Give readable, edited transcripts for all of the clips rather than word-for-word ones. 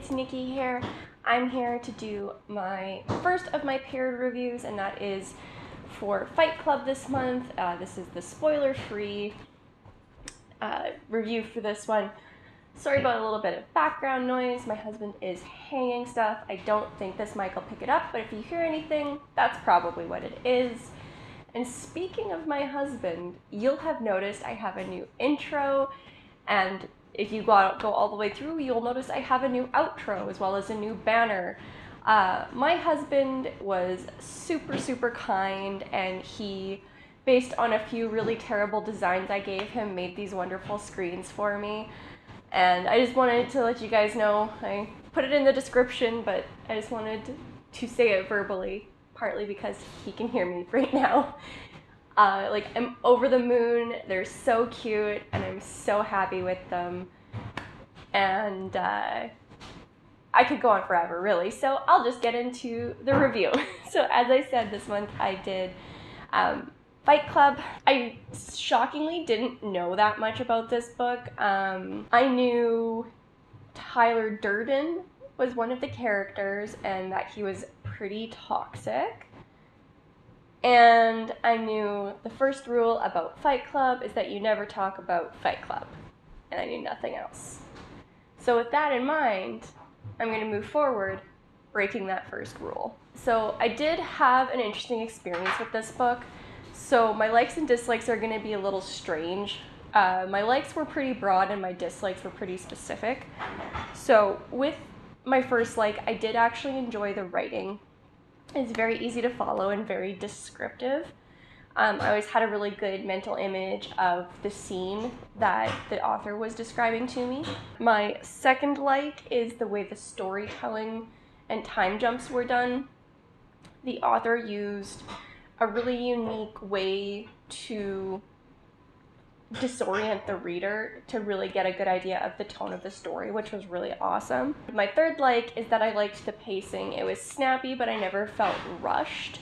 it's Nikki here. I'm here to do my first of my paired reviews, and that is for Fight Club this month. This is the spoiler-free review for this one. Sorry about a little bit of background noise. My husband is hanging stuff. I don't think this mic will pick it up, but if you hear anything, that's probably what it is. And speaking of my husband, you'll have noticed I have a new intro, and if you go all the way through, you'll notice I have a new outro as well as a new banner. My husband was super kind, and he, based on a few really terrible designs I gave him, made these wonderful screens for me. And I just wanted to let you guys know, I put it in the description, but I just wanted to say it verbally, partly because he can hear me right now. I'm over the moon. They're so cute, and I'm so happy with them. And I could go on forever, really. So I'll just get into the review. So as I said, this month I did Fight Club. I shockingly didn't know that much about this book. I knew Tyler Durden was one of the characters and that he was pretty toxic. And I knew the first rule about Fight Club is that you never talk about Fight Club. And I knew nothing else. So with that in mind, I'm going to move forward, breaking that first rule. So I did have an interesting experience with this book. So my likes and dislikes are going to be a little strange. My likes were pretty broad and my dislikes were pretty specific. So with my first like, I did actually enjoy the writing. It's very easy to follow and very descriptive. I always had a really good mental image of the scene that the author was describing to me. My second like is the way the storytelling and time jumps were done. The author used a really unique way to disorient the reader to really get a good idea of the tone of the story, which was really awesome. My third like is that I liked the pacing. It was snappy, but I never felt rushed.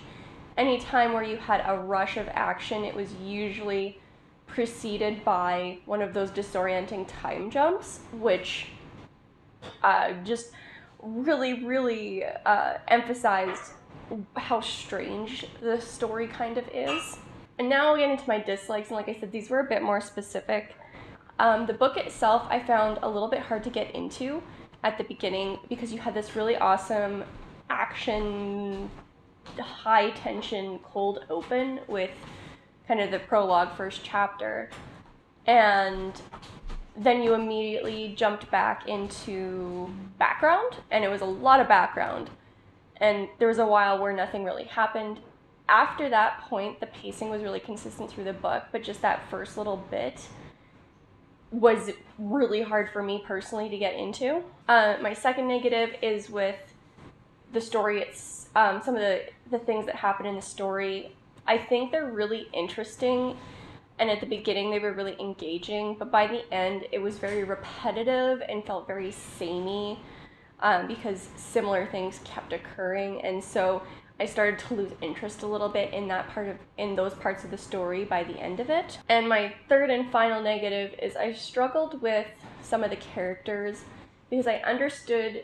Any time where you had a rush of action, it was usually preceded by one of those disorienting time jumps, which just really emphasized how strange the story kind of is. And now I'll get into my dislikes, and like I said, these were a bit more specific. The book itself I found a little bit hard to get into at the beginning because you had this really awesome action, high tension, cold open with kind of the prologue first chapter. And then you immediately jumped back into background, and it was a lot of background. And there was a while where nothing really happened. After that point, the pacing was really consistent through the book, but just that first little bit was really hard for me personally to get into. My second negative is with the story. It's some of the things that happen in the story. I think they're really interesting, and at the beginning they were really engaging, but by the end it was very repetitive and felt very samey because similar things kept occurring, and so I started to lose interest a little bit in those parts of the story by the end of it. And my third and final negative is I struggled with some of the characters because I understood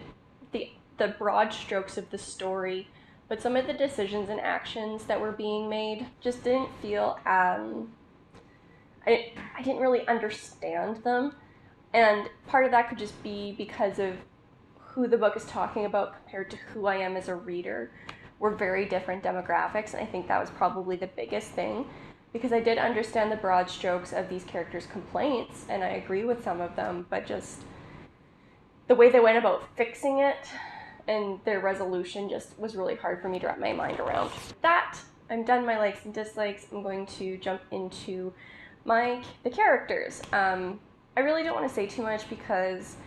the broad strokes of the story, but some of the decisions and actions that were being made just didn't feel, I didn't really understand them. And part of that could just be because of who the book is talking about compared to who I am as a reader. Were very different demographics, and I think that was probably the biggest thing, because I did understand the broad strokes of these characters' complaints, and I agree with some of them, but just the way they went about fixing it and their resolution just was really hard for me to wrap my mind around. That, I'm done my likes and dislikes. I'm going to jump into the characters. I really don't want to say too much because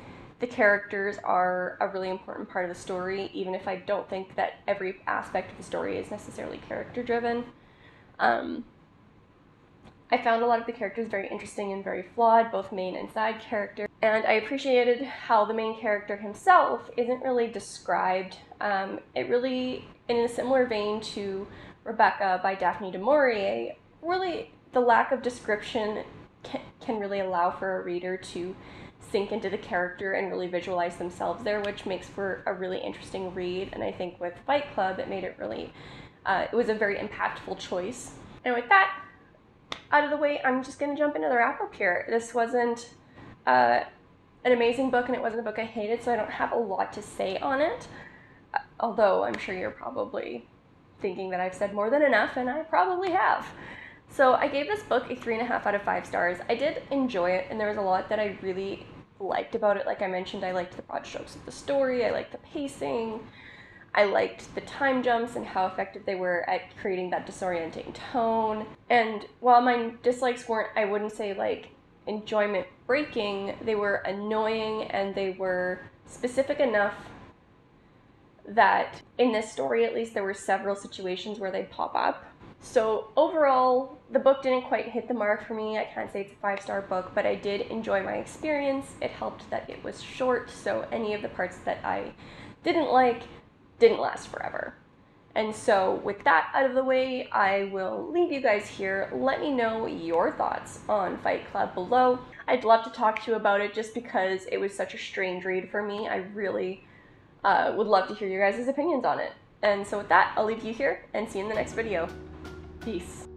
the characters are a really important part of the story, even if I don't think that every aspect of the story is necessarily character-driven. I found a lot of the characters very interesting and very flawed, both main and side characters, and I appreciated how the main character himself isn't really described. It really, in a similar vein to Rebecca by Daphne du Maurier, really the lack of description can really allow for a reader to sink into the character and really visualize themselves there, which makes for a really interesting read. And I think with Fight Club, it made it really, it was a very impactful choice. And with that out of the way, I'm just going to jump into the wrap-up here. This wasn't an amazing book, and it wasn't a book I hated, so I don't have a lot to say on it. Although I'm sure you're probably thinking that I've said more than enough, and I probably have. So I gave this book a 3.5 out of 5 stars. I did enjoy it, and there was a lot that I really liked about it. Like I mentioned, I liked the broad strokes of the story, I liked the pacing, I liked the time jumps and how effective they were at creating that disorienting tone. And while my dislikes weren't, I wouldn't say like enjoyment breaking, they were annoying, and they were specific enough that in this story at least there were several situations where they pop up. So overall, the book didn't quite hit the mark for me. I can't say it's a 5-star book, but I did enjoy my experience. It helped that it was short, so any of the parts that I didn't like didn't last forever. And so with that out of the way, I will leave you guys here. Let me know your thoughts on Fight Club below. I'd love to talk to you about it just because it was such a strange read for me. I really would love to hear your guys' opinions on it. And so with that, I'll leave you here and see you in the next video. Peace.